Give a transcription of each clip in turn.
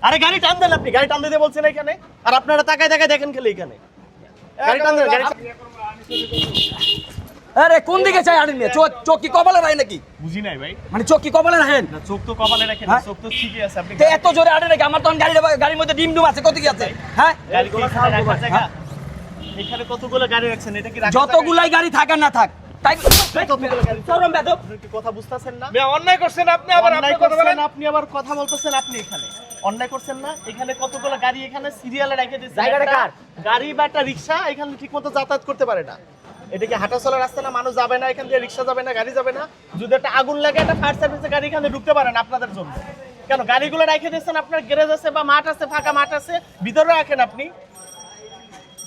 আরে গাড়ি টান দেন আপনি, গাড়ি টান দিতে বলছেন এখানে, আর আপনারা তাকায় তাকায় দেখেন খেলে এখানে গাড়ি টান দেন। গাড়ি আরে কোন দিকে চাই আড়ি নিয়ে? চোখ কি কপালে রাখেন নাকি? বুঝি নাই ভাই। মানে চোখ কি কপালে রাখেন? না চোখ তো কপালে রাখেন, হ্যাঁ? চোখ তো ঠিকই আছে। আপনি তে এত জোরে আড়ে নাকি? আমার তখন গাড়ির মধ্যে ডিম আছে, কত কি আছে? হ্যাঁ, গাড়িগুলো এখানে রাখার জায়গা, এখানে কতগুলো গাড়ি রাখছেন, এটা কি রাখার জায়গা? যতগুলাই গাড়ি থাক আর না থাক, তাই কতগুলো গাড়ি? চরম বেদব। আপনি কি কথা বুঝতাছেন না? অন্যায় করছেন আপনি, আবার অন্যায় আপনি কথা বলেন। করছেন আপনি, আবার কথা বলতেছেন আপনি। এখানে অন্যায় করছেন না? এখানে কতগুলো গাড়ি এখানে সিরিয়ালে রেখে দিয়েছেন। জায়গাটা একটা কার? গাড়ি বা একটা রিক্সা এখানে ঠিকমতো যাতায়াত করতে পারে না। এটা কি হাঁটা চলার রাস্তা না? মানুষ যাবে না এখান দিয়ে, রিক্সা যাবে না, গাড়ি যাবে না। যদি একটা আগুন লাগে, একটা ফায়ার সার্ভিসের গাড়ি এখানে ঢুকতে পারে না আপনাদের জন্য। কেন গাড়িগুলো রেখে দিয়েছেন? আপনার গ্যারেজ আছে বা মাঠ আছে, ফাঁকা মাঠ আছে, ভিতরে রাখেন আপনি।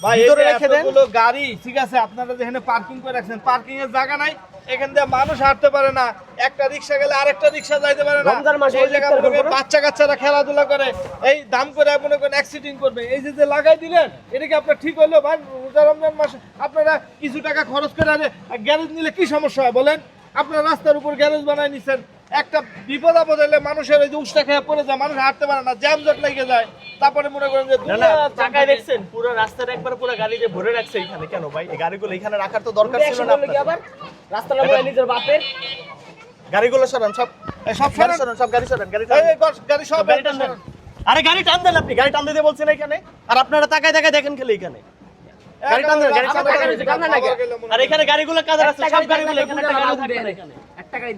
ভাই ভিতরে ভিতরে রেখে দেন। এতগুলো গাড়ি, ঠিক আছে, আপনারা যেখানে পার্কিং করে রাখছেন, পার্কিং এর জায়গা নাই, এখান দিয়ে মানুষ হাঁটতে পারে না, একটা রিক্সা গেলে আরেকটা রিক্সা যাইতে পারে না। রমজান মাসে এই জায়গা ইফতার করবো না? বাচ্চা কাচ্চারা খেলাধুলা করে, এই দাম করে মনে করেন অ্যাক্সিডেন্ট করবে। এই যে লাগাই দিলেন, এটা কি আপনার ঠিক হলো ভাই? রোজা রমজান মাসে আপনারা কিছু টাকা খরচ করে গ্যারেজ নিলে কি সমস্যা হয় বলেন? আপনারা রাস্তার উপর গ্যারেজ বানায় নিছেন, একটা বিপদ আপদ হলে মানুষের ওই যে উষ্টা খেয়ে পড়ে যায়, মানুষ হাঁটতে পারে না, জ্যাম জট লেগে যায়। তারপরে মনে করেন যে না না, টাকায় দেখছেন পুরো রাস্তার একবার পুরো গাড়ি দিয়ে ভরে রাখছে এখানে। কেন ভাই এই গাড়িগুলো এখানে রাখার তো দরকার ছিল না আপনাদের। আবার রাস্তাটা বলে নিজের বাপের গাড়িগুলো সরান, সব সব গাড়ি সরান, সব গাড়ি সরান, গাড়ি টান দেন। গাড়ি সব গাড়ি টান দেন। আরে গাড়ি টান দেন আপনি, গাড়ি টান দিতে বলছেন এখানে, আর আপনারা তাকায় তাকায় দেখেন খেলে এখানে গাড়ি টান দেন। গাড়ি টান দেন। আর এখানে গাড়িগুলো কাদের আছে? সব গাড়িগুলো এখানে, একটা গাড়ি থাকবে না এখানে। একটা গাড়ি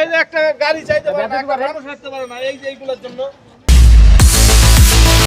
এই যে একটা গাড়ি চাইতে পারে না, একটা মানুষ হাঁটতে পারে না, এই যে এইগুলোর জন্য।